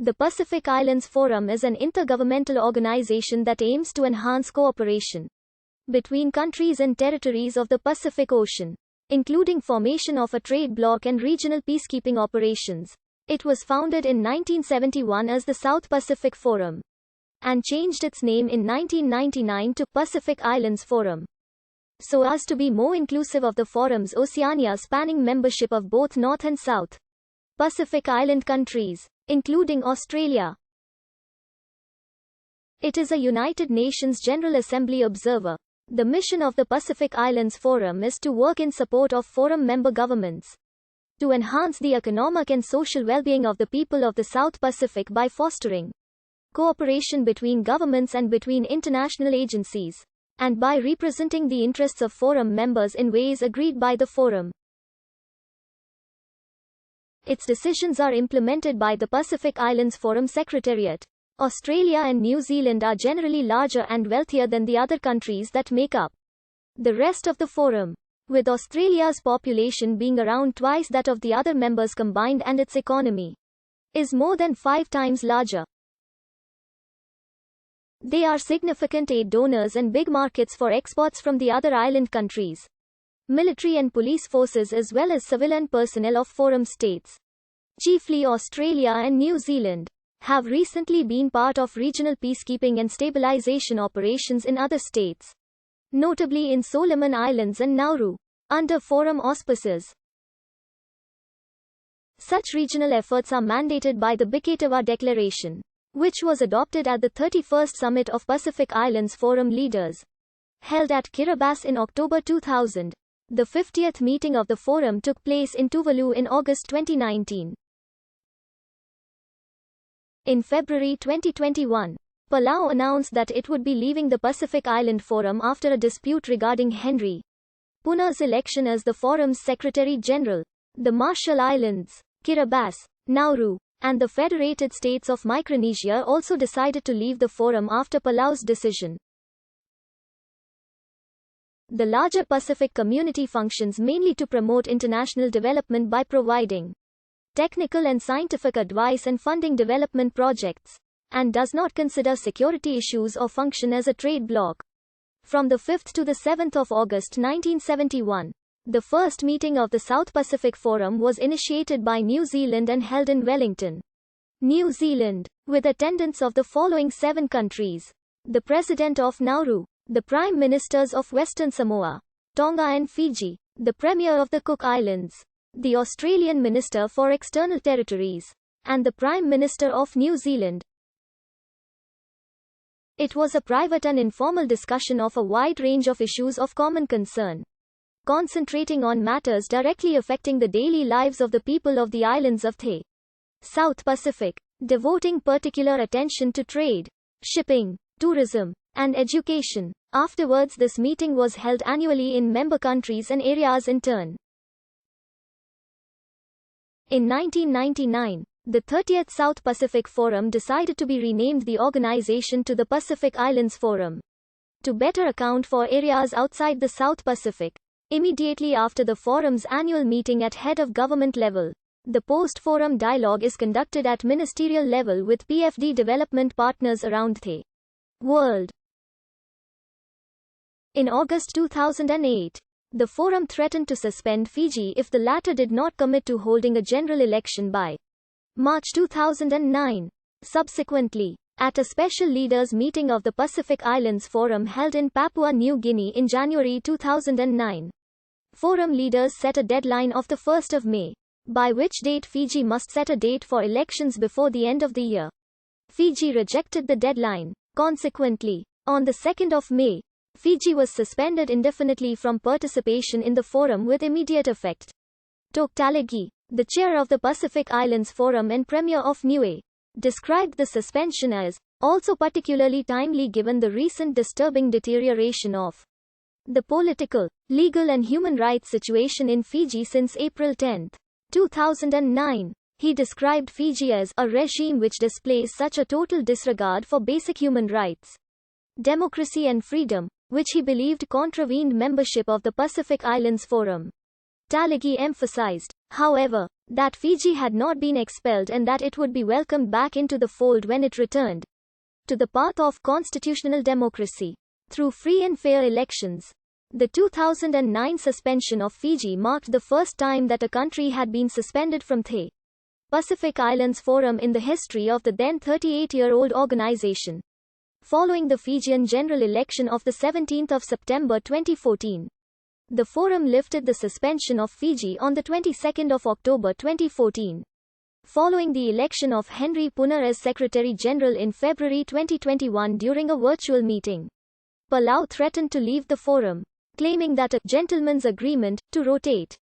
The Pacific Islands Forum is an intergovernmental organization that aims to enhance cooperation between countries and territories of the Pacific Ocean, including formation of a trade bloc and regional peacekeeping operations. It was founded in 1971 as the South Pacific Forum and changed its name in 1999 to Pacific Islands Forum, so as to be more inclusive of the forum's Oceania spanning membership of both North and South Pacific Island countries, including Australia. It is a United Nations General Assembly observer. The mission of the Pacific Islands Forum is to work in support of forum member governments to enhance the economic and social well-being of the people of the South Pacific by fostering cooperation between governments and between international agencies, and by representing the interests of forum members in ways agreed by the forum. Its decisions are implemented by the Pacific Islands Forum Secretariat. Australia and New Zealand are generally larger and wealthier than the other countries that make up the rest of the forum, with Australia's population being around twice that of the other members combined, and its economy is more than 5 times larger. They are significant aid donors and big markets for exports from the other island countries, military and police forces as well as civilian personnel of forum states, chiefly Australia and New Zealand, have recently been part of regional peacekeeping and stabilization operations in other states, notably in Solomon Islands and Nauru, under forum auspices. Such regional efforts are mandated by the Biketawa Declaration, which was adopted at the 31st Summit of Pacific Islands Forum Leaders, held at Kiribati in October 2000. The 50th meeting of the forum took place in Tuvalu in August 2019. In February 2021, Palau announced that it would be leaving the Pacific Island Forum after a dispute regarding Henry Puna's election as the forum's Secretary-General. The Marshall Islands, Kiribati, Nauru, and the Federated States of Micronesia also decided to leave the forum after Palau's decision. The larger Pacific community functions mainly to promote international development by providing technical and scientific advice and funding development projects, and does not consider security issues or function as a trade bloc. From the 5th to the 7th of August 1971, the first meeting of the South Pacific Forum was initiated by New Zealand and held in Wellington, New Zealand, with attendance of the following 7 countries: the President of Nauru, the Prime Ministers of Western Samoa, Tonga and Fiji, the Premier of the Cook Islands, the Australian Minister for External Territories, and the Prime Minister of New Zealand. It was a private and informal discussion of a wide range of issues of common concern, concentrating on matters directly affecting the daily lives of the people of the islands of the South Pacific, devoting particular attention to trade, shipping, tourism, and education. Afterwards, this meeting was held annually in member countries and areas in turn. In 1999, the 30th South Pacific Forum decided to be renamed the organization to the Pacific Islands Forum, to better account for areas outside the South Pacific. Immediately after the forum's annual meeting at head of government level, the post-forum dialogue is conducted at ministerial level with PFD development partners around the world. In August 2008, the forum threatened to suspend Fiji if the latter did not commit to holding a general election by March 2009. Subsequently, at a special leaders meeting of the Pacific Islands Forum held in Papua New Guinea in January 2009, forum leaders set a deadline of the 1st of May, by which date Fiji must set a date for elections before the end of the year. Fiji rejected the deadline. Consequently, on the 2nd of May, Fiji was suspended indefinitely from participation in the forum with immediate effect. Tok Talagi, the chair of the Pacific Islands Forum and Premier of Niue, described the suspension as also particularly timely given the recent disturbing deterioration of the political, legal and human rights situation in Fiji since April 10, 2009. He described Fiji as a regime which displays such a total disregard for basic human rights, democracy and freedom, which he believed contravened membership of the Pacific Islands Forum. Talagi emphasized, however, that Fiji had not been expelled and that it would be welcomed back into the fold when it returned to the path of constitutional democracy through free and fair elections. The 2009 suspension of Fiji marked the first time that a country had been suspended from the Pacific Islands Forum in the history of the then 38-year-old organization. Following the Fijian general election of the 17th of September 2014, the forum lifted the suspension of Fiji on the 22nd of October 2014. Following the election of Henry Punar as Secretary General in February 2021 during a virtual meeting, Palau threatened to leave the forum, claiming that a gentleman's agreement to rotate